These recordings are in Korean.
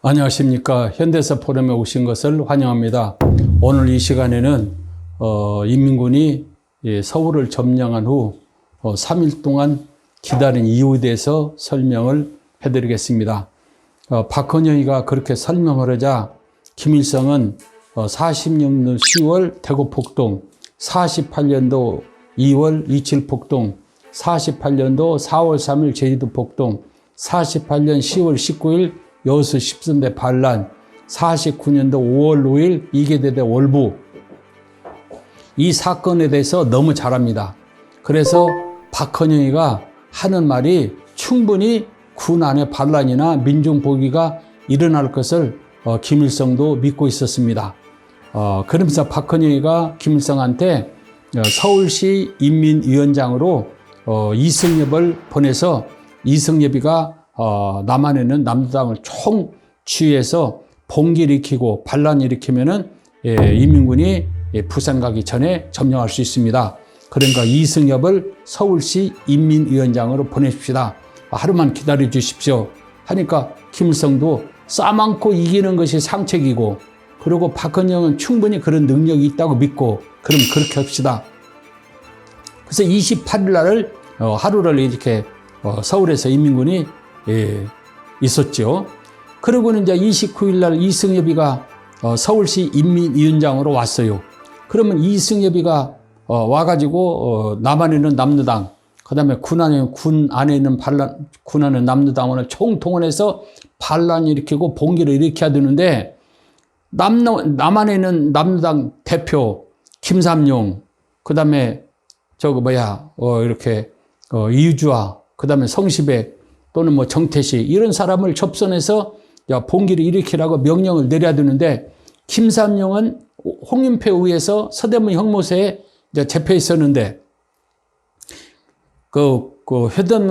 안녕하십니까. 현대사 포럼에 오신 것을 환영합니다. 오늘 이 시간에는 인민군이 서울을 점령한 후 3일 동안 기다린 이유에 대해서 설명을 해드리겠습니다. 박헌영이가 그렇게 설명을 하자 김일성은 46년 10월 대구 폭동, 48년도 2월 27 폭동, 48년도 4월 3일 제주도 폭동, 48년 10월 19일 여수 십선대 반란, 49년도 5월 5일 이계대대 월부, 이 사건에 대해서 너무 잘 압니다. 그래서 박헌영이가 하는 말이 충분히 군 안의 반란이나 민중보기가 일어날 것을 김일성도 믿고 있었습니다. 그러면서 박헌영이가 김일성한테 서울시 인민위원장으로 이승엽을 보내서 이승엽이가 남한에는 남도당을 총취해서 봉기를 일으키고 반란 일으키면은 인민군이 부산 가기 전에 점령할 수 있습니다. 그러니까 이승엽을 서울시 인민위원장으로 보내십시다. 하루만 기다려 주십시오. 하니까 김일성도 싸만고 이기는 것이 상책이고, 그리고 박헌영은 충분히 그런 능력이 있다고 믿고, 그럼 그렇게 합시다. 그래서 28일 날을 하루를 이렇게 서울에서 인민군이 있었죠. 그러고는 이제 29일 날 이승엽이가 서울시 인민위원장으로 왔어요. 그러면 이승엽이가 와가지고 남한에 있는 남노당, 그다음에 군 안에 있는 반란, 군 안에 남노당원을 총동원해서 반란 일으키고 봉기를 일으켜야 되는데, 남한에 있는 남노당 대표 김삼룡, 그다음에 이렇게 이유주아, 그다음에 성시배 또는 정태시, 이런 사람을 접선해서 봉기를 일으키라고 명령을 내려야 되는데, 김삼룡은 홍윤표에 의해서 서대문 형무소에 잡혀 있었는데,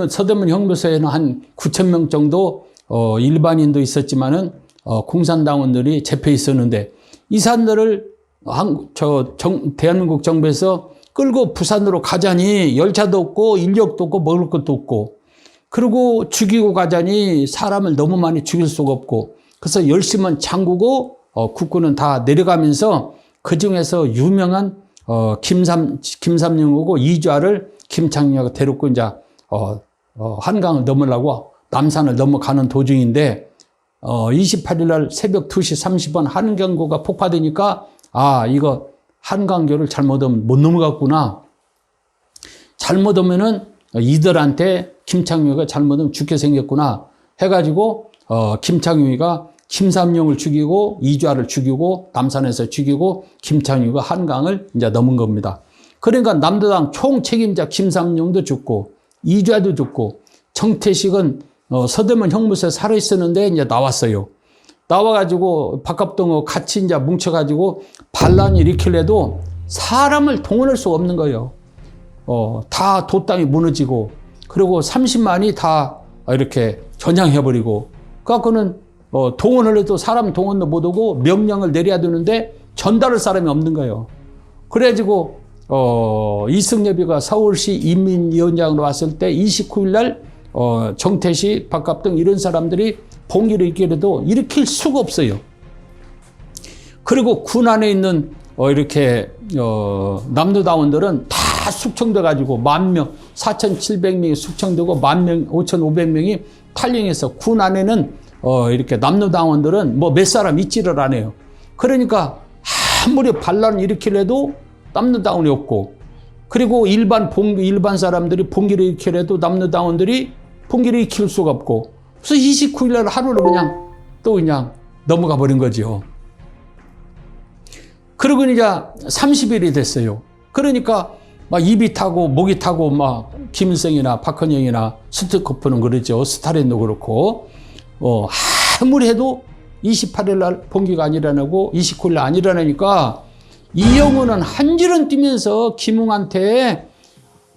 서대문 형무소에는 한 9천 명 정도 일반인도 있었지만은 공산당원들이 잡혀 있었는데, 이 사람들을 대한민국 정부에서 끌고 부산으로 가자니 열차도 없고 인력도 없고 먹을 것도 없고, 그리고 죽이고 가자니 사람을 너무 많이 죽일 수가 없고, 그래서 열심은 잠그고 국군은 다 내려가면서 그 중에서 유명한 김삼룡하고 이주아를 김창룡하고 데리고 이제 한강을 넘으려고 남산을 넘어가는 도중인데, 28일 날 새벽 2시 30분 한강교가 폭파되니까 이거 한강교를 잘못하면 못 넘어갔구나. 잘못하면은 이들한테 김창룡이가 잘못하면 죽게 생겼구나 해가지고 김창룡이가 김삼룡을 죽이고 이주아를 죽이고 남산에서 죽이고 김창룡이가 한강을 이제 넘은 겁니다. 그러니까 남도당 총책임자 김삼룡도 죽고 이주아도 죽고, 정태식은 서대문 형무소에 살아있었는데 이제 나왔어요. 나와가지고 박갑동하고 같이 이제 뭉쳐가지고 반란을 일으키려도 사람을 동원할 수가 없는 거예요. 다 돛당이 무너지고, 그리고 30만이 다 이렇게 전향해버리고, 그래갖고는 동원을 해도 사람 동원도 못하고 명령을 내려야 되는데 전달할 사람이 없는 거예요. 그래가지고 이승엽이가 서울시 인민위원장으로 왔을 때 29일 날 정태식, 박갑동 이런 사람들이 봉기를 일으키려도 일으킬 수가 없어요. 그리고 군 안에 있는 이렇게 남노당원들은 다 숙청돼 가지고 10,000명, 4,700명이 숙청되고 10,000명, 5,500명이 탈영해서 군 안에는 이렇게 남노당원들은 몇 사람 있지를 않아요. 그러니까 아무리 반란을 일으키려도 남노당원이 없고, 그리고 일반 사람들이 봉기를 일으키려도 남노당원들이 봉기를 일으킬 수가 없고, 그래서 29일 날 하루를 그냥 넘어가 버린 거죠. 그리고 이제 30일이 됐어요. 그러니까 입이 타고 목이 타고 김일성이나 박헌영이나 스트코프는 그러죠. 스탈린도 그렇고, 아무리 해도 28일 날 봉기가 안 일어나고 29일 날 안 일어나니까 이영호는 한지름 뛰면서 김웅한테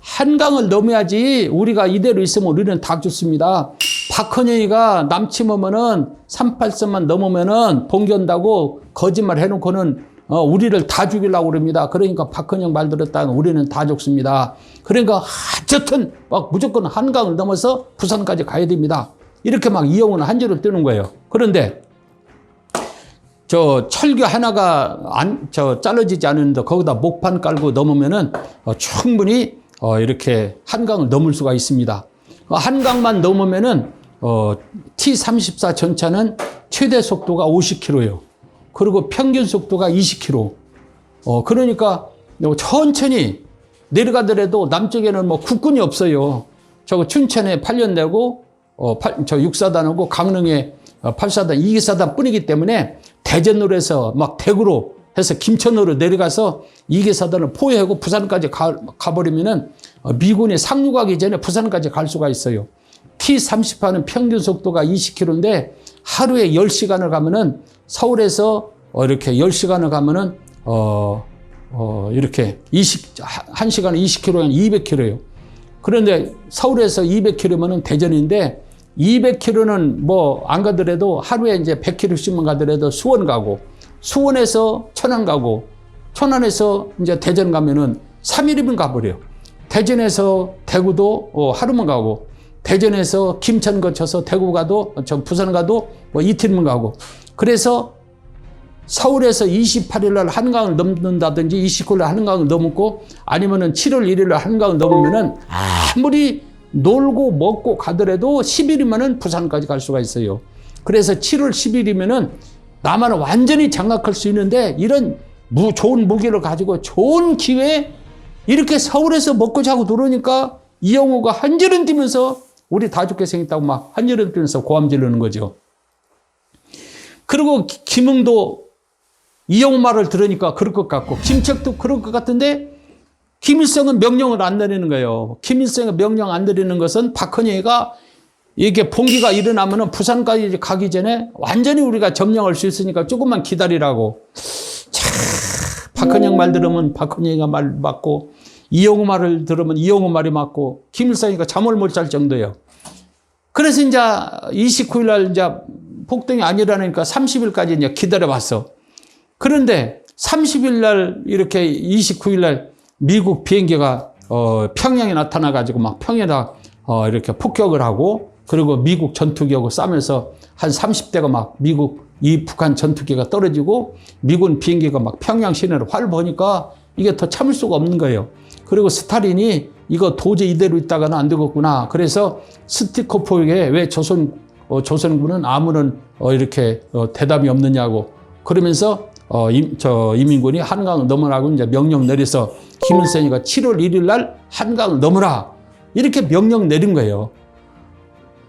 한강을 넘어야지, 우리가 이대로 있으면 우리는 다 죽습니다. 박헌영이가 남침하면은 38선만 넘으면은 봉기한다고 거짓말 해놓고는 우리를 다 죽이려고 그럽니다. 그러니까 박헌영 말 들었다가 우리는 다 죽습니다. 그러니까 어쨌든 무조건 한강을 넘어서 부산까지 가야 됩니다. 이렇게 이영호는 한지를 뜨는 거예요. 그런데 저 철교 하나가 잘라지지 않는데 거기다 목판 깔고 넘으면은 충분히 이렇게 한강을 넘을 수가 있습니다. 한강만 넘으면은 T-34 전차는 최대 속도가 50km예요. 그리고 평균 속도가 20km. 그러니까 천천히 내려가더라도 남쪽에는 뭐 국군이 없어요. 저거 춘천에 8년 되고 저 6사단하고 강릉에 8사단, 2기사단 뿐이기 때문에 대전으로 해서 막 대구로 해서 김천으로 내려가서 2기사단을 포위하고 부산까지 가버리면은 미군이 상륙하기 전에 부산까지 갈 수가 있어요. T-38는 평균 속도가 20km인데 하루에 10시간을 가면은 서울에서 이렇게 10시간을 가면은 이렇게 1시간에 20km면 200km예요. 그런데 서울에서 200km면은 대전인데 200km는 뭐 안 가더라도 하루에 이제 100km씩만 가더라도 수원 가고 수원에서 천안 가고 천안에서 이제 대전 가면은 3일이면 가버려요. 대전에서 대구도 하루만 가고 대전에서 김천 거쳐서 대구 가도 부산 가도 뭐 이틀만 가고 그래서 서울에서 28일 날 한강을 넘는다든지 29일 날 한강을 넘고 아니면은 7월 1일 날 한강을 넘으면은 아무리 놀고 먹고 가더라도 10일이면은 부산까지 갈 수가 있어요. 그래서 7월 10일이면은 남한을 완전히 장악할 수 있는데 이런 좋은 무기를 가지고 좋은 기회에 이렇게 서울에서 먹고 자고 들어오니까 이영호가 한지름 뛰면서 우리 다 죽게 생겼다고 막 한지름 뛰면서 고함 지르는 거죠. 그리고 김응도 이영호 말을 들으니까 그럴 것 같고 김책도 그럴 것 같은데 김일성은 명령을 안 내리는 거예요. 김일성이 명령 안 내리는 것은 박헌영이가 이게 봉기가 일어나면은 부산까지 가기 전에 완전히 우리가 점령할 수 있으니까 조금만 기다리라고. 참, 박헌영 말 들으면 박헌영이가 말 맞고 이영호 말을 들으면 이영호 말이 맞고 김일성이가 잠을 못 잘 정도예요. 그래서 이제 29일 날 이제 폭동이 안 일어나니까 30일까지 이제 기다려봤어. 그런데 30일 날 이렇게 29일 날 미국 비행기가 평양에 나타나가지고 막 평에다 이렇게 폭격을 하고 그리고 미국 전투기하고 싸면서 한 30대가 막 이 북한 전투기가 떨어지고 미군 비행기가 막 평양 시내로 활 보니까 이게 더 참을 수가 없는 거예요. 그리고 스탈린이 이거 도저히 이대로 있다가는 안 되겠구나. 그래서 스티코프에게 왜 조선군은 아무런 이렇게 대답이 없느냐고 그러면서 이민군이 한강을 넘으라고 이제 명령 내려서 김일성이가 7월 1일 날 한강을 넘으라 이렇게 명령 내린 거예요.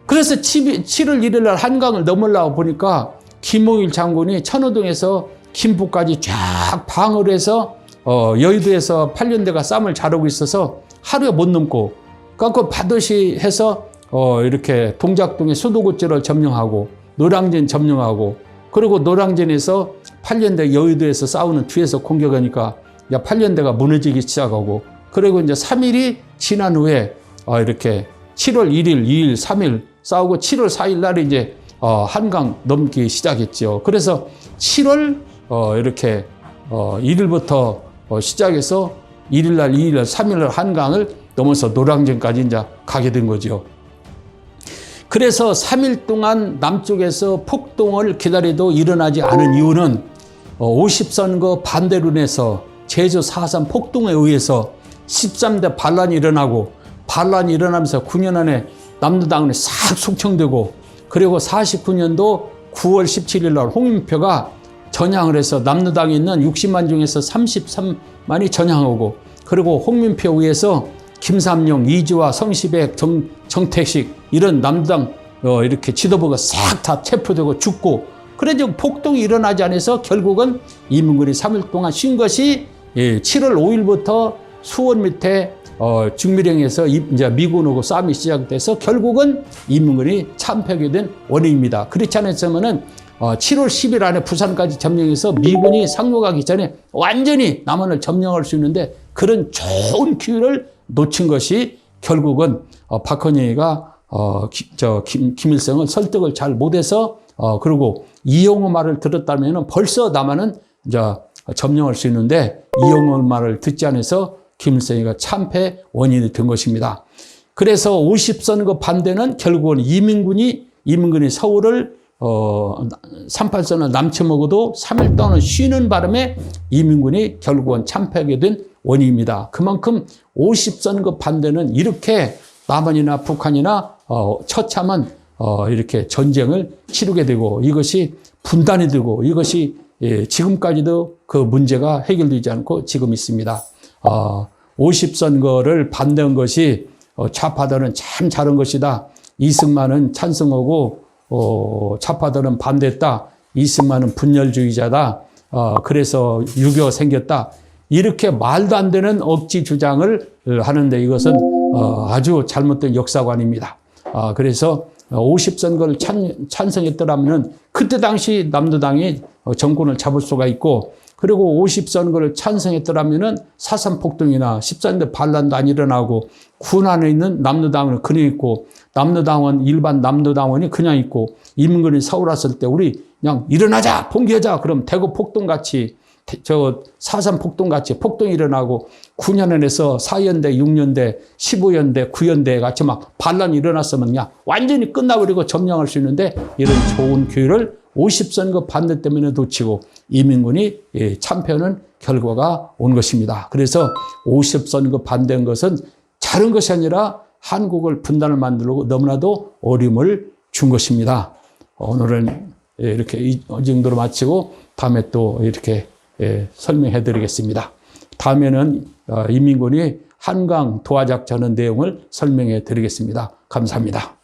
그래서 7월 1일 날 한강을 넘으려고 보니까 김홍일 장군이 천호동에서 김포까지 쫙 방어를 해서 여의도에서 8년대가 쌈을 자르고 있어서 하루에 못 넘고 그래서 바듯이 해서 이렇게 동작동의 수도고지를 점령하고 노량진 점령하고 그리고 노량진에서 8년대 여의도에서 싸우는 뒤에서 공격하니까 8년대가 무너지기 시작하고 그리고 이제 3일이 지난 후에 이렇게 7월 1일, 2일, 3일 싸우고 7월 4일 날에 이제 한강 넘기 시작했죠. 그래서 7월 이렇게 1일부터 시작해서 1일 날, 2일 날, 3일 날 한강을 넘어서 노량진까지 이제 가게 된 거죠. 그래서 3일 동안 남쪽에서 폭동을 기다려도 일어나지 않은 이유는 50선거 반대로 인해서 제주 4.3 폭동에 의해서 13대 반란이 일어나고 반란이 일어나면서 9년 안에 남노당원이 싹 숙청되고 그리고 49년도 9월 17일 날 홍준표가 전향을 해서 남노당에 있는 60만 중에서 33만이 전향하고 그리고 홍준표에 의해서 김삼룡, 이주화, 성시백, 정택식 이런 남당 이렇게 지도부가 싹 다 체포되고 죽고 그래서 폭동이 일어나지 않아서 결국은 이민군이 3일 동안 쉰 것이 7월 5일부터 수원 밑에 중미령에서 이제 미군하고 싸움이 시작돼서 결국은 이민군이 참패하게 된 원인입니다. 그렇지 않았으면은 7월 10일 안에 부산까지 점령해서 미군이 상륙하기 전에 완전히 남한을 점령할 수 있는데 그런 좋은 기회를 놓친 것이 결국은 박헌영이가 김일성을 설득을 잘 못해서 그리고 이영호 말을 들었다면 벌써 남한은 이제 점령할 수 있는데 이영호 말을 듣지 않아서 김일성이가 참패 원인이 된 것입니다. 그래서 50선거 반대는 결국은 이민군이 서울을 38선을 남쳐먹어도 3일 동안 쉬는 바람에 이민군이 결국은 참패하게 된 원인입니다. 그만큼 50선거 반대는 이렇게 남한이나 북한이나 처참한 이렇게 전쟁을 치르게 되고 이것이 분단이 되고 이것이 지금까지도 그 문제가 해결되지 않고 지금 있습니다. 50선거를 반대한 것이 좌파들은 참 잘한 것이다. 이승만은 찬성하고 좌파들은 반대했다. 이승만은 분열주의자다. 그래서 6.25 생겼다. 이렇게 말도 안 되는 억지 주장을 하는데 이것은 아주 잘못된 역사관입니다. 그래서 50선거를 찬성했더라면 그때 당시 남도당이 정권을 잡을 수가 있고 그리고 50선거를 찬성했더라면 사삼폭동이나 14년대 반란도 안 일어나고 군 안에 있는 남도당은 그냥 있고 남도당원 일반 남도당원이 그냥 있고 이민군이 서울 왔을 때 우리 그냥 일어나자 봉기하자 그럼 대구 폭동같이 사삼폭동같이 폭동이 일어나고 9년에서 4연대 6년대 15연대 9연대 같이 막 반란이 일어났으면 그냥 완전히 끝나버리고 점령할 수 있는데 이런 좋은 기회를 50선거 반대 때문에 놓치고 이민군이 참패하는 결과가 온 것입니다. 그래서 50선거 반대한 것은 다른 것이 아니라 한국을 분단을 만들고 너무나도 어려움을 준 것입니다. 오늘은 이렇게 이 정도로 마치고 다음에 또 이렇게 설명해 드리겠습니다. 다음에는 이민군이 한강 도하작전의 내용을 설명해 드리겠습니다. 감사합니다.